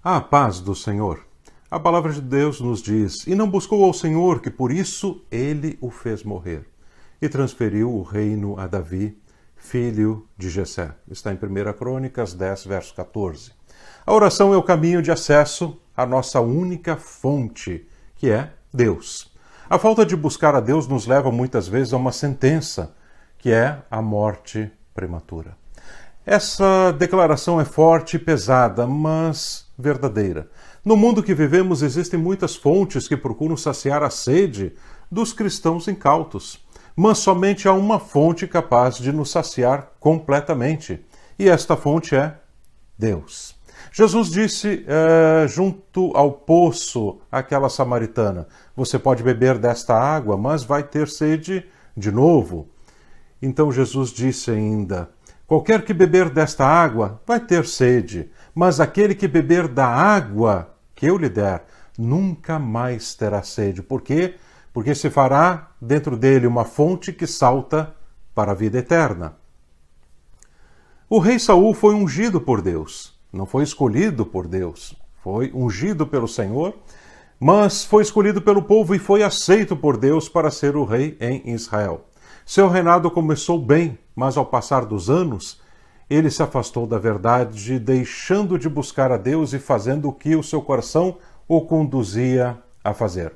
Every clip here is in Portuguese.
A paz do Senhor. A palavra de Deus nos diz: e não buscou ao Senhor, que por isso ele o fez morrer, e transferiu o reino a Davi, filho de Jessé. Está em 1 Crônicas 10, verso 14. A oração é o caminho de acesso à nossa única fonte, que é Deus. A falta de buscar a Deus nos leva muitas vezes a uma sentença, que é a morte prematura. Essa declaração é forte e pesada, mas verdadeira. No mundo que vivemos existem muitas fontes que procuram saciar a sede dos cristãos incautos, mas somente há uma fonte capaz de nos saciar completamente, e esta fonte é Deus. Jesus disse junto ao poço àquela samaritana: você pode beber desta água, mas vai ter sede de novo. Então Jesus disse ainda: qualquer que beber desta água vai ter sede, mas aquele que beber da água que eu lhe der nunca mais terá sede. Por quê? Porque se fará dentro dele uma fonte que salta para a vida eterna. O rei Saul foi ungido por Deus, não foi escolhido por Deus, foi ungido pelo Senhor, mas foi escolhido pelo povo e foi aceito por Deus para ser o rei em Israel. Seu reinado começou bem, mas ao passar dos anos, ele se afastou da verdade, deixando de buscar a Deus e fazendo o que o seu coração o conduzia a fazer.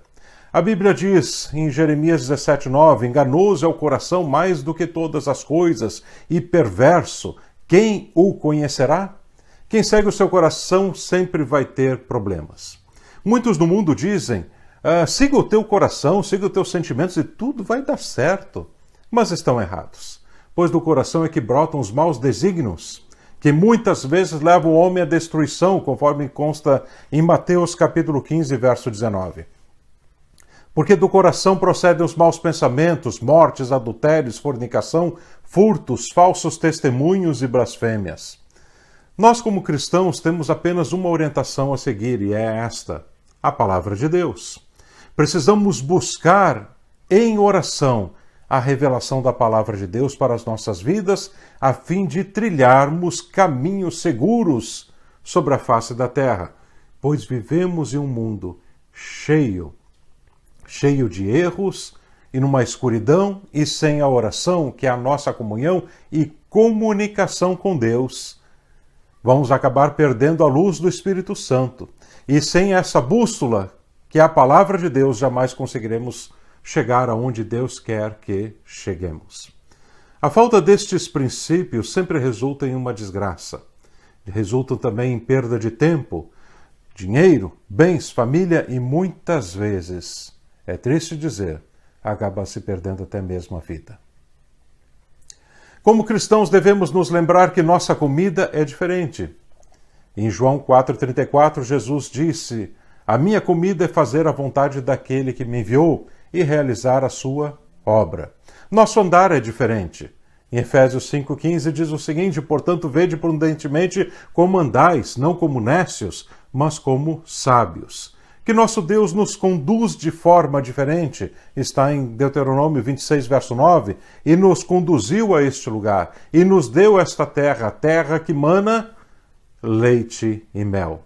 A Bíblia diz em Jeremias 17:9, enganoso é o coração mais do que todas as coisas e perverso, quem o conhecerá? Quem segue o seu coração sempre vai ter problemas. Muitos no mundo dizem, siga o teu coração, siga os teus sentimentos e tudo vai dar certo. Mas estão errados, pois do coração é que brotam os maus desígnios, que muitas vezes levam o homem à destruição, conforme consta em Mateus capítulo 15, verso 19. Porque do coração procedem os maus pensamentos, mortes, adultérios, fornicação, furtos, falsos testemunhos e blasfêmias. Nós, como cristãos, temos apenas uma orientação a seguir, e é esta: a palavra de Deus. Precisamos buscar em oração a revelação da palavra de Deus para as nossas vidas, a fim de trilharmos caminhos seguros sobre a face da terra, pois vivemos em um mundo cheio de erros e numa escuridão, e sem a oração, que é a nossa comunhão e comunicação com Deus, vamos acabar perdendo a luz do Espírito Santo. E sem essa bússola, que é a palavra de Deus, jamais conseguiremos chegar aonde Deus quer que cheguemos. A falta destes princípios sempre resulta em uma desgraça. Resultam também em perda de tempo, dinheiro, bens, família e muitas vezes, é triste dizer, acaba se perdendo até mesmo a vida. Como cristãos devemos nos lembrar que nossa comida é diferente. Em João 4,34, Jesus disse: a minha comida é fazer a vontade daquele que me enviou e realizar a sua obra. Nosso andar é diferente. Em Efésios 5,15 diz o seguinte: portanto, vede prudentemente como andais, não como nécios, mas como sábios. Que nosso Deus nos conduz de forma diferente, está em Deuteronômio 26, verso 9, e nos conduziu a este lugar, e nos deu esta terra, a terra que mana leite e mel.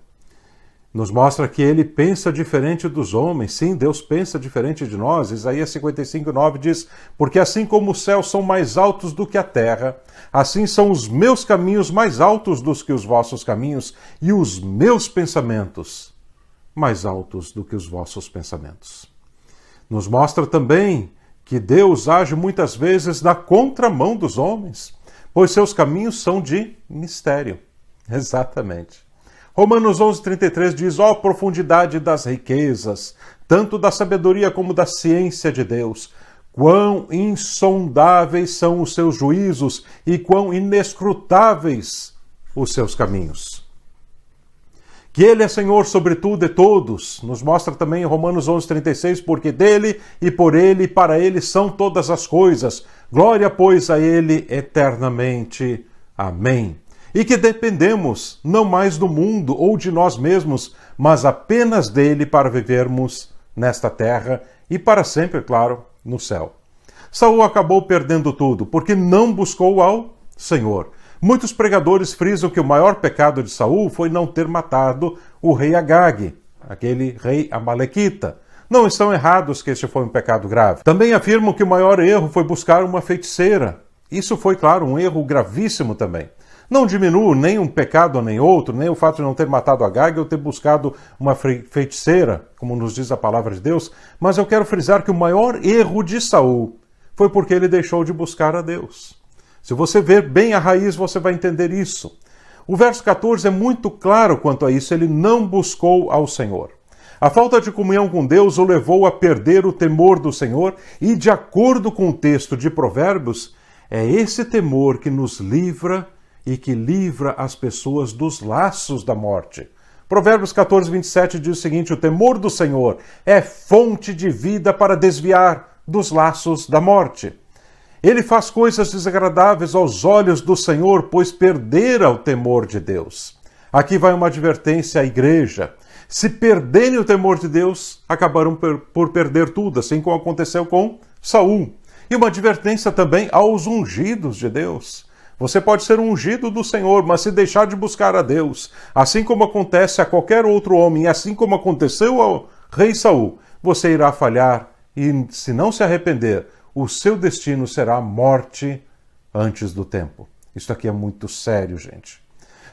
Nos mostra que ele pensa diferente dos homens. Sim, Deus pensa diferente de nós. Isaías 55:9 diz: porque assim como os céus são mais altos do que a terra, assim são os meus caminhos mais altos do que os vossos caminhos, e os meus pensamentos mais altos do que os vossos pensamentos. Nos mostra também que Deus age muitas vezes na contramão dos homens, pois seus caminhos são de mistério. Exatamente. Romanos 11:33 diz: ó profundidade das riquezas, tanto da sabedoria como da ciência de Deus, quão insondáveis são os seus juízos e quão inescrutáveis os seus caminhos. Que ele é Senhor sobre tudo e todos, nos mostra também em Romanos 11:36, porque dele e por ele e para ele são todas as coisas. Glória, pois, a ele eternamente. Amém. E que dependemos não mais do mundo ou de nós mesmos, mas apenas dele para vivermos nesta terra e para sempre, claro, no céu. Saul acabou perdendo tudo, porque não buscou ao Senhor. Muitos pregadores frisam que o maior pecado de Saul foi não ter matado o rei Agag, aquele rei amalequita. Não estão errados que este foi um pecado grave. Também afirmam que o maior erro foi buscar uma feiticeira. Isso foi, claro, um erro gravíssimo também. Não diminuo nem um pecado nem outro, nem o fato de não ter matado Agag ou ter buscado uma feiticeira, como nos diz a palavra de Deus, mas eu quero frisar que o maior erro de Saul foi porque ele deixou de buscar a Deus. Se você ver bem a raiz, você vai entender isso. O verso 14 é muito claro quanto a isso, ele não buscou ao Senhor. A falta de comunhão com Deus o levou a perder o temor do Senhor e, de acordo com o texto de Provérbios, é esse temor que nos livra e que livra as pessoas dos laços da morte. Provérbios 14, 27 diz o seguinte: o temor do Senhor é fonte de vida para desviar dos laços da morte. Ele faz coisas desagradáveis aos olhos do Senhor, pois perdera o temor de Deus. Aqui vai uma advertência à igreja. Se perderem o temor de Deus, acabarão por perder tudo, assim como aconteceu com Saul. E uma advertência também aos ungidos de Deus. Você pode ser um ungido do Senhor, mas se deixar de buscar a Deus, assim como acontece a qualquer outro homem, assim como aconteceu ao rei Saul, você irá falhar e, se não se arrepender, o seu destino será a morte antes do tempo. Isso aqui é muito sério, gente.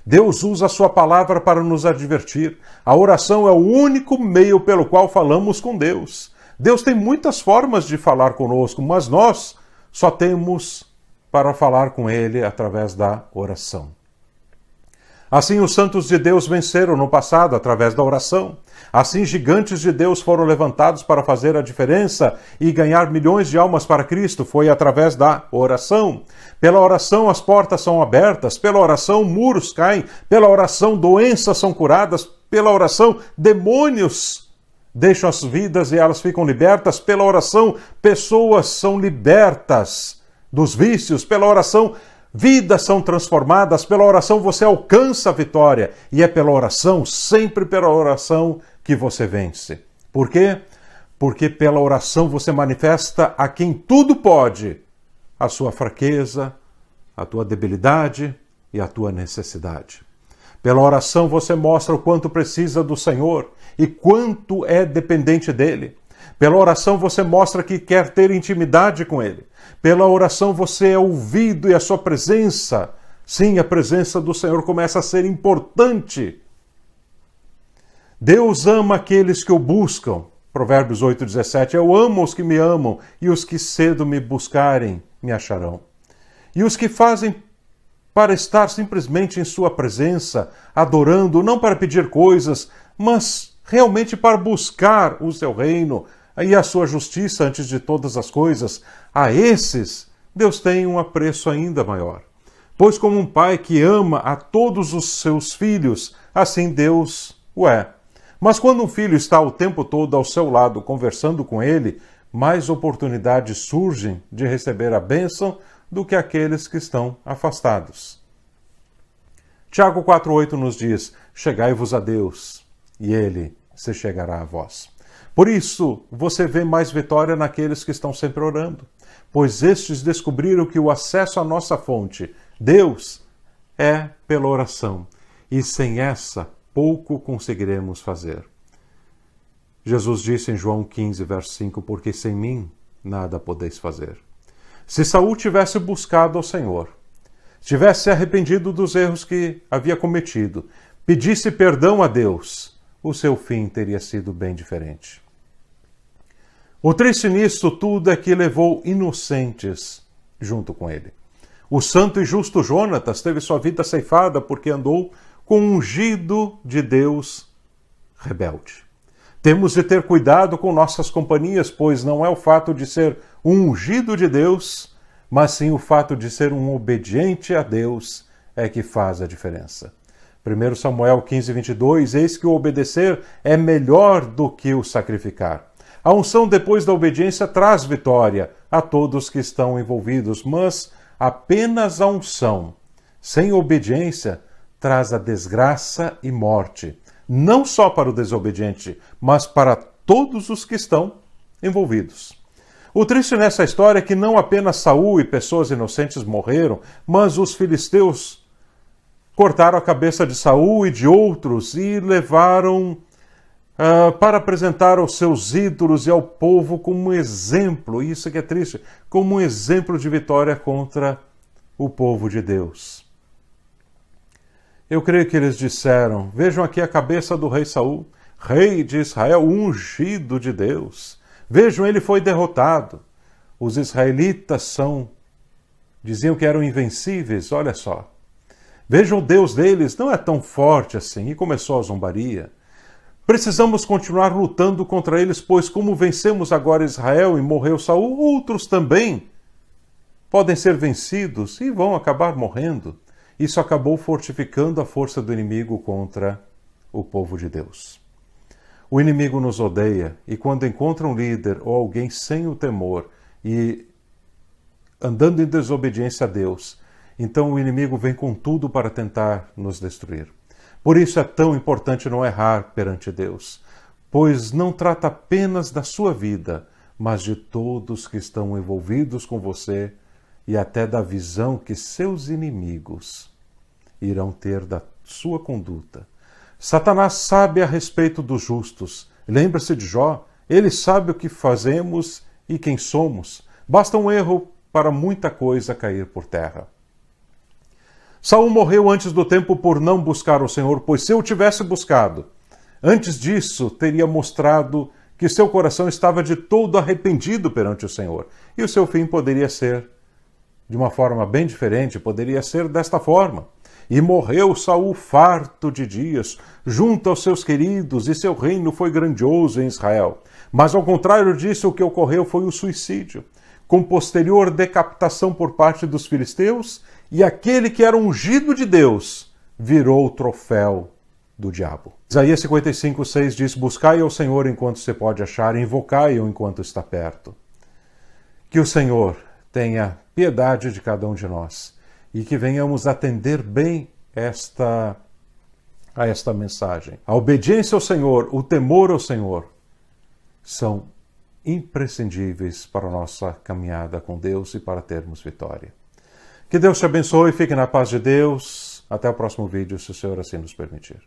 Deus usa a sua palavra para nos advertir. A oração é o único meio pelo qual falamos com Deus. Deus tem muitas formas de falar conosco, mas nós só temos para falar com Ele através da oração. Assim, os santos de Deus venceram no passado através da oração. Assim, gigantes de Deus foram levantados para fazer a diferença e ganhar milhões de almas para Cristo. Foi através da oração. Pela oração, as portas são abertas. Pela oração, muros caem. Pela oração, doenças são curadas. Pela oração, demônios deixam as vidas e elas ficam libertas. Pela oração, pessoas são libertas dos vícios. Pela oração, vidas são transformadas. Pela oração você alcança a vitória. E é pela oração, sempre pela oração, que você vence. Por quê? Porque pela oração você manifesta a quem tudo pode a sua fraqueza, a tua debilidade e a tua necessidade. Pela oração você mostra o quanto precisa do Senhor e quanto é dependente dele. Pela oração você mostra que quer ter intimidade com Ele. Pela oração você é ouvido e a sua presença, sim, a presença do Senhor começa a ser importante. Deus ama aqueles que o buscam. Provérbios 8,17. Eu amo os que me amam e os que cedo me buscarem me acharão. E os que fazem para estar simplesmente em sua presença, adorando, não para pedir coisas, mas realmente para buscar o seu reino e a sua justiça antes de todas as coisas, a esses Deus tem um apreço ainda maior. Pois como um pai que ama a todos os seus filhos, assim Deus o é. Mas quando um filho está o tempo todo ao seu lado conversando com ele, mais oportunidades surgem de receber a bênção do que aqueles que estão afastados. Tiago 4,8 nos diz: chegai-vos a Deus, e Ele se chegará a vós. Por isso, você vê mais vitória naqueles que estão sempre orando, pois estes descobriram que o acesso à nossa fonte, Deus, é pela oração, e sem essa, pouco conseguiremos fazer. Jesus disse em João 15, verso 5, porque sem mim nada podeis fazer. Se Saul tivesse buscado ao Senhor, tivesse se arrependido dos erros que havia cometido, pedisse perdão a Deus, o seu fim teria sido bem diferente. O triste nisso tudo é que levou inocentes junto com ele. O santo e justo Jonatas teve sua vida ceifada porque andou com um ungido de Deus rebelde. Temos de ter cuidado com nossas companhias, pois não é o fato de ser um ungido de Deus, mas sim o fato de ser um obediente a Deus é que faz a diferença. 1 Samuel 15, 22, eis que o obedecer é melhor do que o sacrificar. A unção depois da obediência traz vitória a todos que estão envolvidos, mas apenas a unção, sem obediência, traz a desgraça e morte, não só para o desobediente, mas para todos os que estão envolvidos. O triste nessa história é que não apenas Saul e pessoas inocentes morreram, mas os filisteus cortaram a cabeça de Saul e de outros e levaram para apresentar aos seus ídolos e ao povo como um exemplo, isso que é triste, como um exemplo de vitória contra o povo de Deus. Eu creio que eles disseram: vejam aqui a cabeça do rei Saul, rei de Israel, ungido de Deus. Vejam, ele foi derrotado. Os israelitas diziam que eram invencíveis, olha só. Vejam, o Deus deles não é tão forte assim. E começou a zombaria. Precisamos continuar lutando contra eles, pois como vencemos agora Israel e morreu Saul, outros também podem ser vencidos e vão acabar morrendo. Isso acabou fortificando a força do inimigo contra o povo de Deus. O inimigo nos odeia e quando encontra um líder ou alguém sem o temor e andando em desobediência a Deus, então o inimigo vem com tudo para tentar nos destruir. Por isso é tão importante não errar perante Deus, pois não trata apenas da sua vida, mas de todos que estão envolvidos com você e até da visão que seus inimigos irão ter da sua conduta. Satanás sabe a respeito dos justos. Lembra-se de Jó? Ele sabe o que fazemos e quem somos. Basta um erro para muita coisa cair por terra. Saul morreu antes do tempo por não buscar o Senhor, pois se eu tivesse buscado, antes disso teria mostrado que seu coração estava de todo arrependido perante o Senhor. E o seu fim poderia ser de uma forma bem diferente, poderia ser desta forma. E morreu Saul farto de dias, junto aos seus queridos, e seu reino foi grandioso em Israel. Mas ao contrário disso, o que ocorreu foi o suicídio, com posterior decapitação por parte dos filisteus, e aquele que era ungido de Deus virou o troféu do diabo. Isaías 55:6 diz: buscai ao Senhor enquanto se pode achar, invocai-o enquanto está perto. Que o Senhor tenha piedade de cada um de nós e que venhamos atender bem a esta mensagem. A obediência ao Senhor, o temor ao Senhor, são imprescindíveis para a nossa caminhada com Deus e para termos vitória. Que Deus te abençoe, fique na paz de Deus. Até o próximo vídeo, se o Senhor assim nos permitir.